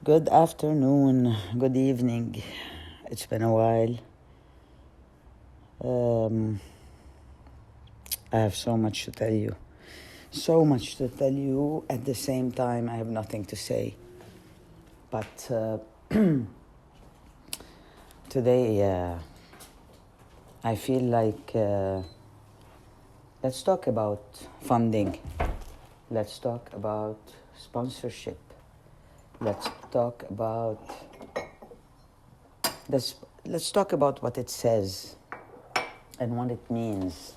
Good afternoon, good evening. It's been a while. I have so much to tell you. So much to tell you. At the same time, I have nothing to say. But today, I feel like let's talk about funding. Let's talk about sponsorship. Let's talk about this. Let's talk about what it says and what it means.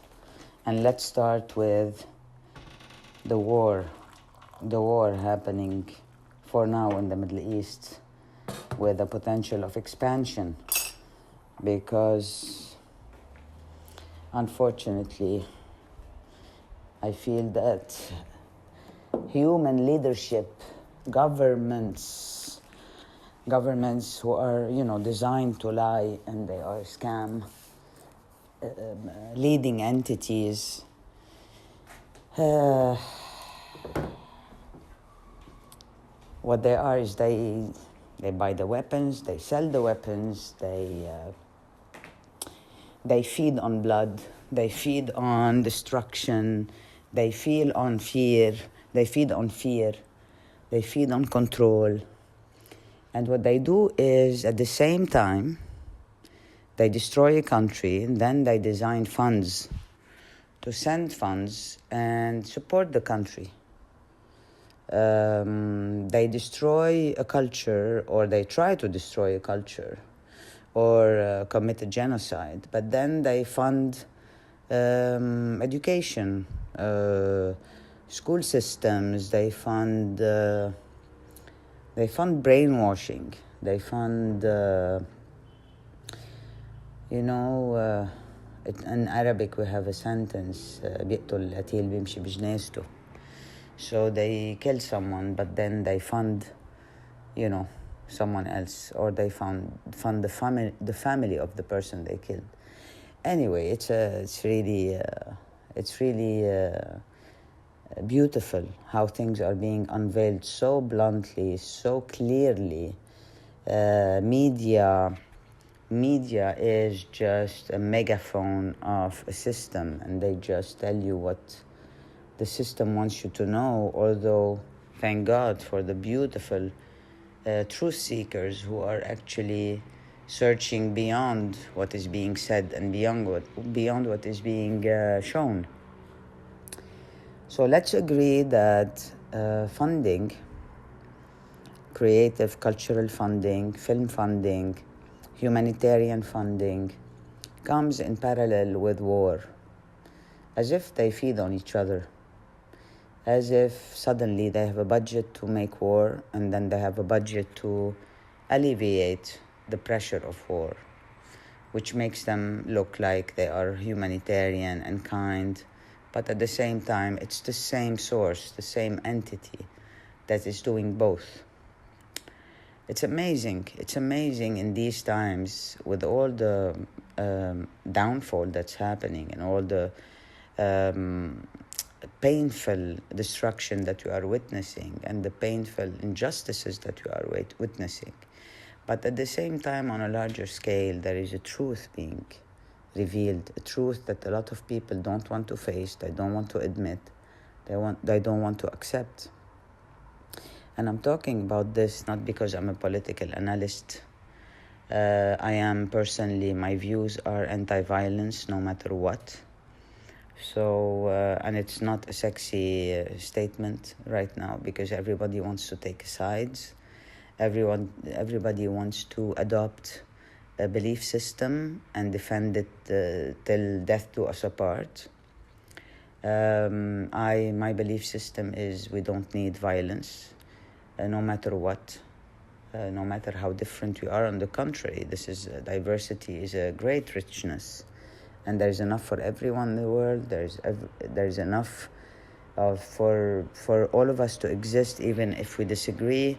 And let's start with the war happening for now in the Middle East, with the potential of expansion, because unfortunately I feel that human leadership, governments who are designed to lie, and they are scam leading entities, what they are is they buy the weapons, they sell the weapons, they feed on blood, they feed on destruction, they feed on fear, they feed on control. And what they do is, at the same time, they destroy a country, and then they design funds to send funds and support the country. They destroy a culture, or they try to destroy a culture, or commit a genocide, but then they fund education, school systems, they fund brainwashing, they fund in Arabic we have a sentence, بيقتل القتيل بيمشي بجنازته. So they kill someone, but then they fund someone else, or they fund the family of the person they killed. Anyway, it's really beautiful how things are being unveiled so bluntly, so clearly. Media is just a megaphone of a system, and they just tell you what the system wants you to know, although thank God for the beautiful truth seekers who are actually searching beyond what is being said and beyond what is being shown. So let's agree that funding, creative, cultural funding, film funding, humanitarian funding, comes in parallel with war, as if they feed on each other, as if suddenly they have a budget to make war, and then they have a budget to alleviate the pressure of war, which makes them look like they are humanitarian and kind, but at the same time it's the same source, the same entity that is doing both. It's amazing in these times, with all the downfall that's happening, and all the painful destruction that you are witnessing, and the painful injustices that you are witnessing. But at the same time, on a larger scale, there is a truth being revealed, a truth that a lot of people don't want to face, they don't want to admit, they don't want to accept. And I'm talking about this not because I'm a political analyst. I am personally, my views are anti-violence no matter what. So, and it's not a sexy statement right now, because everybody wants to take sides. Everybody wants to adopt a belief system and defend it till death do us apart. My belief system is we don't need violence, no matter what, no matter how different we are. On the contrary, diversity is a great richness, and there's enough for everyone in the world. There's enough for all of us to exist, even if we disagree.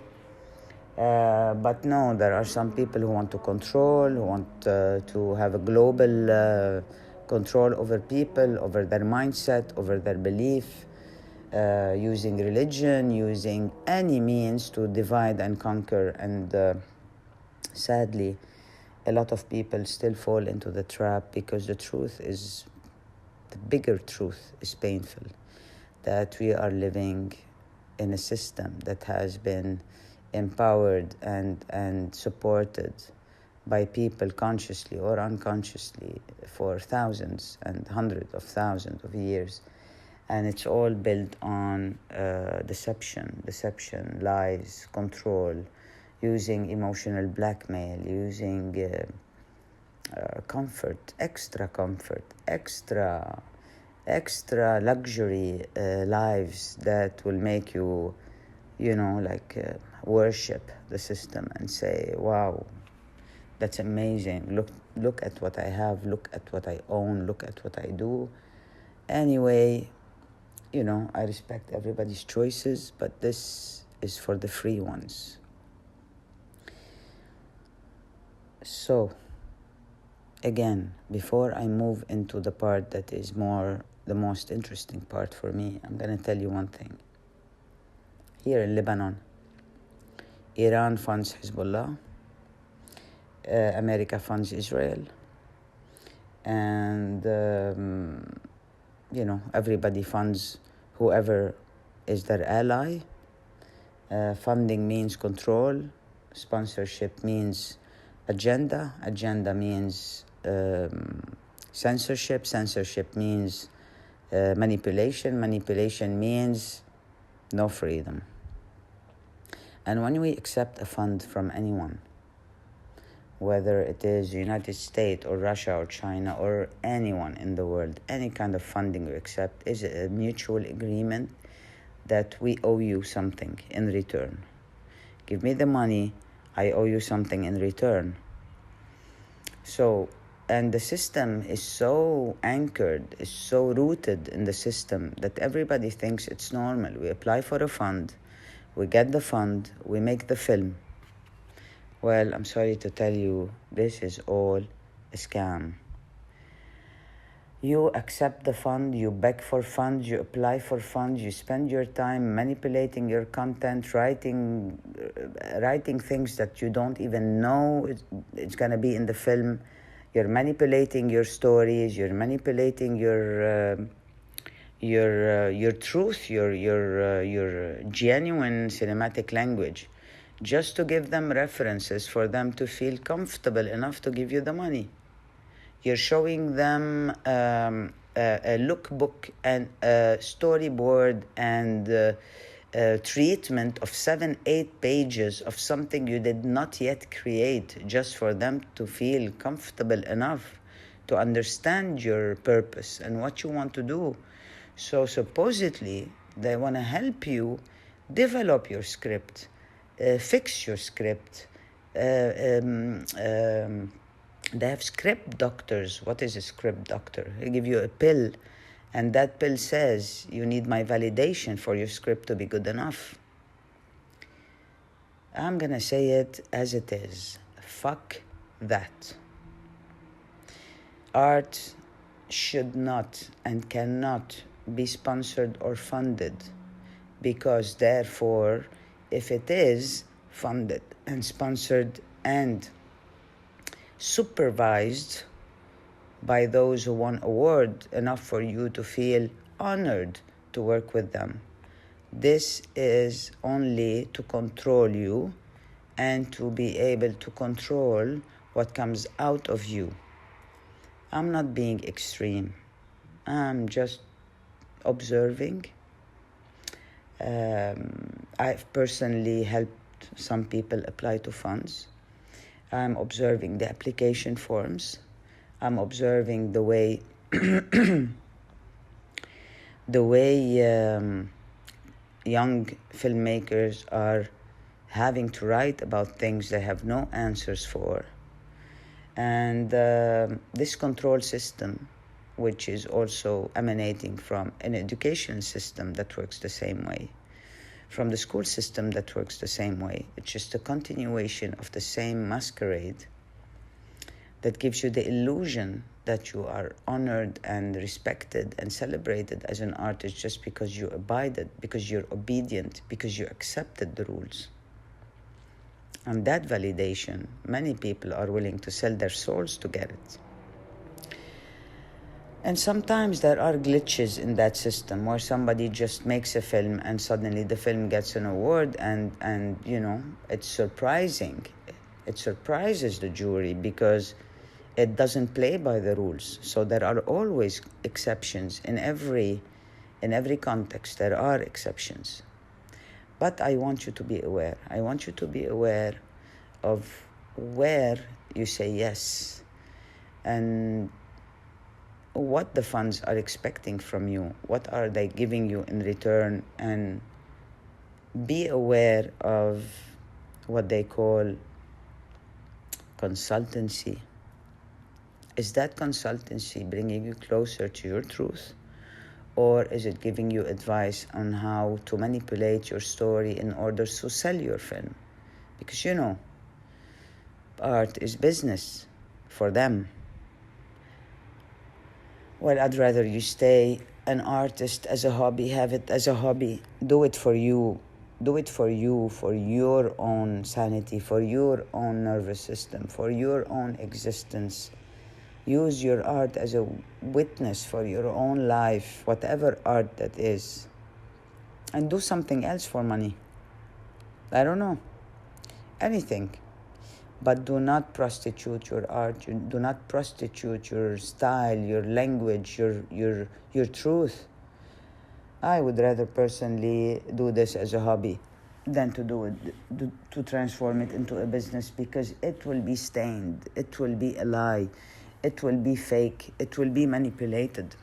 But no, there are some people who want to control, who want to have a global control over people, over their mindset, over their belief. using religion, using any means to divide and conquer. And sadly, a lot of people still fall into the trap because the bigger truth is painful, that we are living in a system that has been empowered and supported by people consciously or unconsciously for thousands and hundreds of thousands of years. And it's all built on deception, lies, control, using emotional blackmail, using comfort, extra luxury lives that will make you, worship the system and say, wow, that's amazing. Look at what I have. Look at what I own. Look at what I do. Anyway, I respect everybody's choices, but this is for the free ones. So, again, before I move into the part that is the most interesting part for me, I'm going to tell you one thing. Here in Lebanon, Iran funds Hezbollah, America funds Israel, and everybody funds whoever is their ally. Funding means control, sponsorship means agenda means censorship means manipulation means no freedom. And when we accept a fund from anyone, whether it is the United States or Russia or China or anyone in the world, any kind of funding we accept is a mutual agreement that we owe you something in return. Give me the money, I owe you something in return. So, and the system is so anchored, is so rooted in the system that everybody thinks it's normal. We apply for a fund, we get the fund, we make the film. Well, I'm sorry to tell you, this is all a scam. You accept the fund, you beg for funds, you apply for funds, you spend your time manipulating your content, writing things that you don't even know it's going to be in the film. You're manipulating your stories, you're manipulating your truth, your genuine cinematic language, just to give them references for them to feel comfortable enough to give you the money. You're showing them a lookbook and a storyboard and treatment of 7-8 pages of something you did not yet create, just for them to feel comfortable enough to understand your purpose and what you want to do. So supposedly they want to help you develop your script, fix your script. They have script doctors. What is a script doctor? They give you a pill, and that pill says you need my validation for your script to be good enough. I'm going to say it as it is. Fuck that. Art should not and cannot be sponsored or funded, because therefore, if it is funded and sponsored and supervised by those who won award enough for you to feel honored to work with them, this is only to control you and to be able to control what comes out of you. I'm not being extreme. I'm just observing. I've personally helped some people apply to funds. I'm observing the application forms. I'm observing the way young filmmakers are having to write about things they have no answers for. And this control system, which is also emanating from an education system that works the same way, from the school system that works the same way. It's just a continuation of the same masquerade that gives you the illusion that you are honored and respected and celebrated as an artist just because you abided, because you're obedient, because you accepted the rules. And that validation, many people are willing to sell their souls to get it. And sometimes there are glitches in that system where somebody just makes a film and suddenly the film gets an award and you know, it's surprising. It surprises the jury because it doesn't play by the rules. So there are always exceptions in every context. There are exceptions. But I want you to be aware. I want you to be aware of where you say yes and what the funds are expecting from you. What are they giving you in return? And be aware of what they call consultancy. Is that consultancy bringing you closer to your truth? Or is it giving you advice on how to manipulate your story in order to sell your film? Because, you know, art is business for them. Well, I'd rather you stay an artist as a hobby, have it as a hobby. Do it for you. Do it for you, for your own sanity, for your own nervous system, for your own existence. Use your art as a witness for your own life, whatever art that is. And do something else for money. I don't know. Anything. But do not prostitute your art. Do not prostitute your style, your language, your truth. I would rather personally do this as a hobby than to transform it into a business, because it will be stained. It will be a lie. It will be fake. It will be manipulated.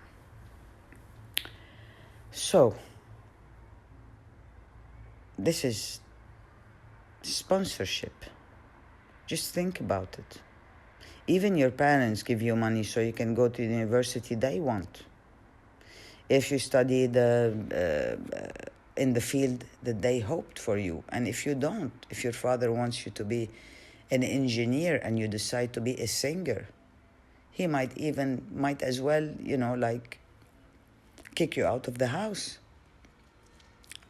So, this is sponsorship. Just think about it. Even your parents give you money so you can go to the university they want. If you study in the field that they hoped for you, and if you don't, if your father wants you to be an engineer and you decide to be a singer, he might as well, kick you out of the house.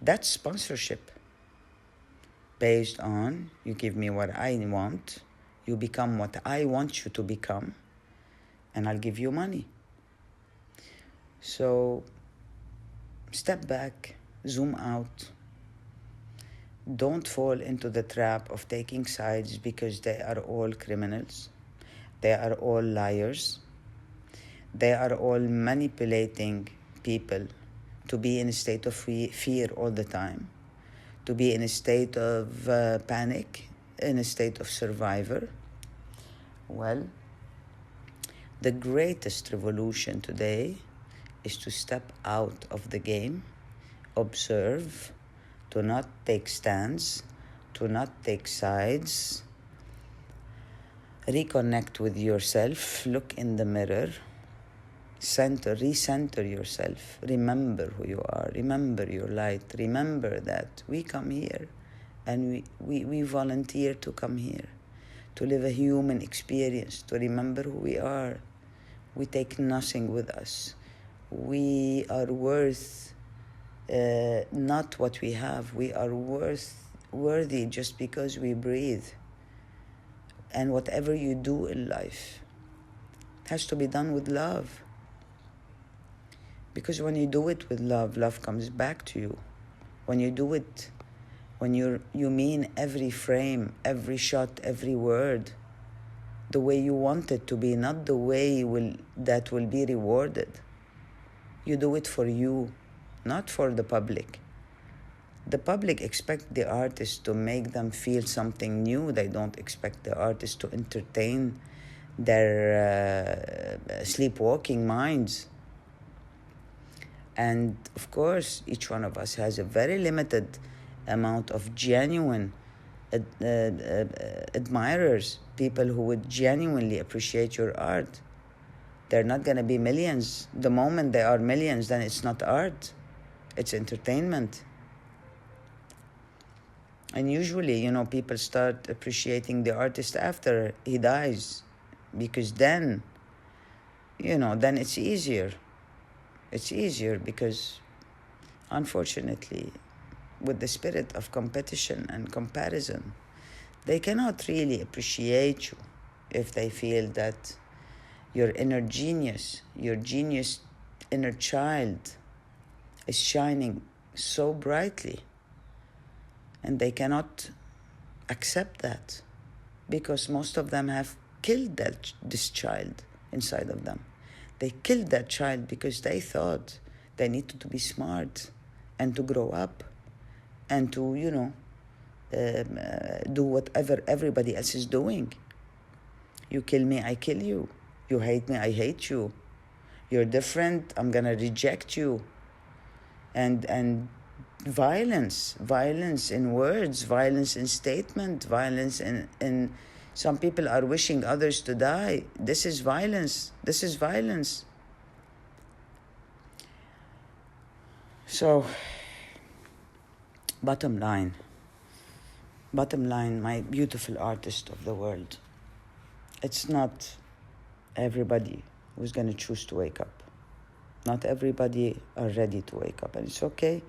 That's sponsorship. Based on, you give me what I want, you become what I want you to become, and I'll give you money. So, step back, zoom out. Don't fall into the trap of taking sides, because they are all criminals. They are all liars. They are all manipulating people to be in a state of fear all the time, to be in a state of panic, in a state of survivor. Well, the greatest revolution today is to step out of the game, observe, to not take stands, to not take sides, reconnect with yourself, look in the mirror, recenter yourself, remember who you are, remember your light, remember that we come here and we volunteer to come here, to live a human experience, to remember who we are. We take nothing with us. We are worth not what we have. We are worthy just because we breathe. And whatever you do in life has to be done with love. Because when you do it with love, love comes back to you. When you do it, when you mean every frame, every shot, every word, the way you want it to be, not the way that will be rewarded. You do it for you, not for the public. The public expect the artist to make them feel something new. They don't expect the artist to entertain their sleepwalking minds. And of course, each one of us has a very limited amount of genuine admirers, people who would genuinely appreciate your art. They're not going to be millions. The moment they are millions, then it's not art. It's entertainment. And usually, people start appreciating the artist after he dies, because then, then it's easier. It's easier because, unfortunately, with the spirit of competition and comparison, they cannot really appreciate you if they feel that your inner genius, your genius inner child is shining so brightly, and they cannot accept that because most of them have killed this child inside of them. They killed that child because they thought they needed to be smart and to grow up and to, do whatever everybody else is doing. You kill me, I kill you. You hate me, I hate you. You're different, I'm gonna reject you. And violence in words, violence in statement, violence in some people are wishing others to die. This is violence. So, bottom line, my beautiful artist of the world, it's not everybody who's going to choose to wake up. Not everybody are ready to wake up, and it's okay.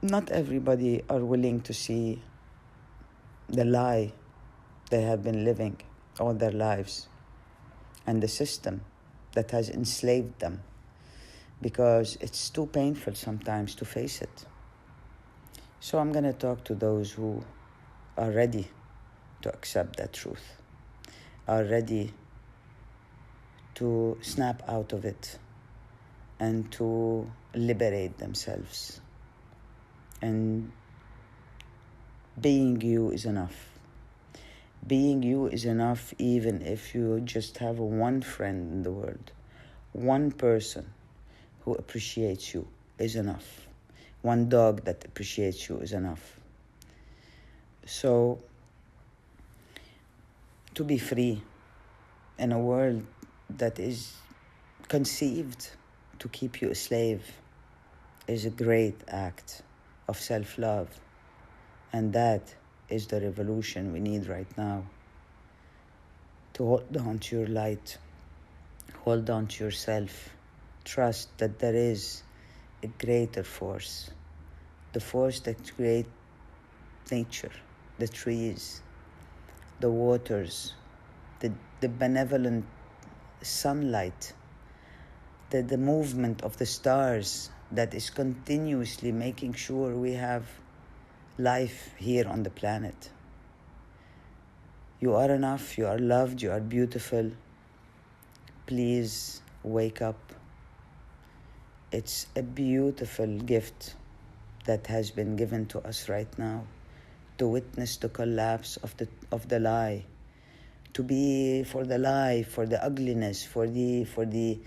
Not everybody are willing to see the lie they have been living all their lives and the system that has enslaved them, because it's too painful sometimes to face it. So I'm going to talk to those who are ready to accept that truth, are ready to snap out of it and to liberate themselves. And being you is enough. Being you is enough, even if you just have one friend in the world. One person who appreciates you is enough. One dog that appreciates you is enough. So, to be free in a world that is conceived to keep you a slave is a great act of self-love. And that is the revolution we need right now. To hold on to your light, hold on to yourself, trust that there is a greater force, the force that creates nature, the trees, the waters, the benevolent sunlight, the movement of the stars that is continuously making sure we have life here on the planet. You are enough, you are loved, you are beautiful. Please wake up. It's a beautiful gift that has been given to us right now, to witness the collapse of the lie, to be for the lie, for the ugliness, for the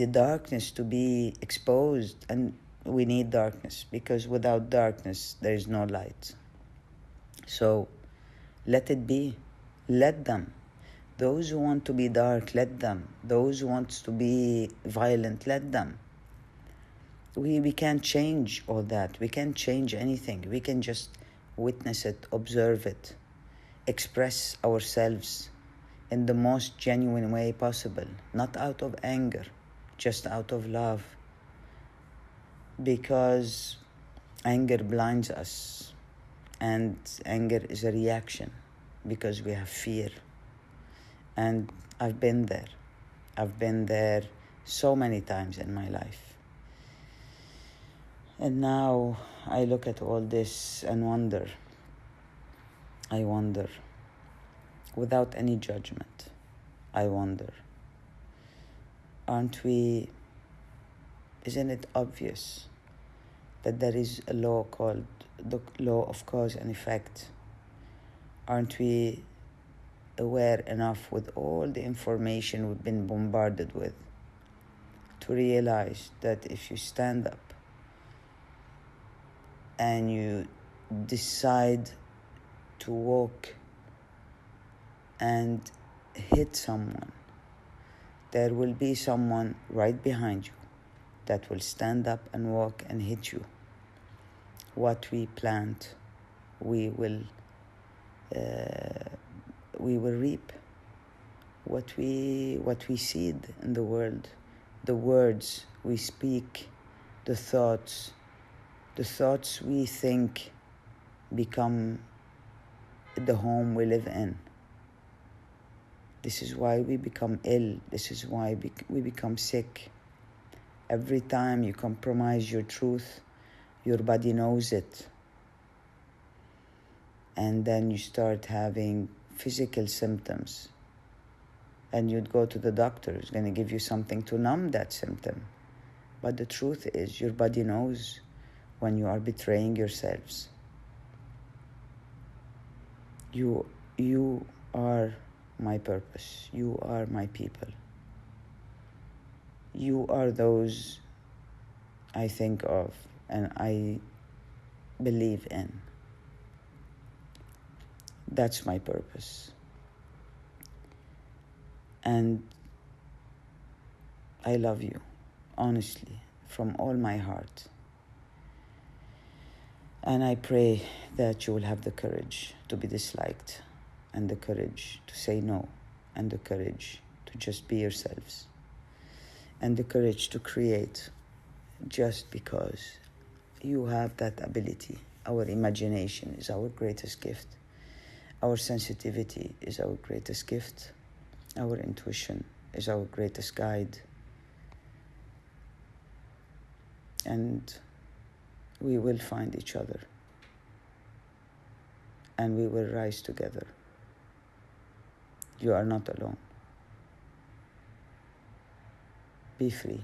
darkness to be exposed. And we need darkness, because without darkness there is no light. So let it be. Let them. Those who want to be dark, let them. Those who want to be violent, let them. We can't change all that. We can't change anything. We can just witness it, observe it, express ourselves in the most genuine way possible, not out of anger, just out of love. Because anger blinds us, and anger is a reaction because we have fear. And I've been there. I've been there so many times in my life. And now I look at all this and wonder. I wonder, without any judgment, I wonder, isn't it obvious that there is a law called the law of cause and effect? Aren't we aware enough, with all the information we've been bombarded with, to realize that if you stand up and you decide to walk and hit someone, there will be someone right behind you that will stand up and walk and hit you. What we plant, we will we will reap what we seed in the world. The words we speak, the thoughts we think become the home we live in. This is why we become ill. This is why we become sick. Every time you compromise your truth, your body knows it. And then you start having physical symptoms. And you'd go to the doctor who's going to give you something to numb that symptom. But the truth is, your body knows when you are betraying yourselves. You are my purpose. You are my people. You are those I think of and I believe in. That's my purpose. And I love you, honestly, from all my heart. And I pray that you will have the courage to be disliked, and the courage to say no, and the courage to just be yourselves, and the courage to create just because you have that ability. Our imagination is our greatest gift. Our sensitivity is our greatest gift. Our intuition is our greatest guide. And we will find each other. And we will rise together. You are not alone. Be free.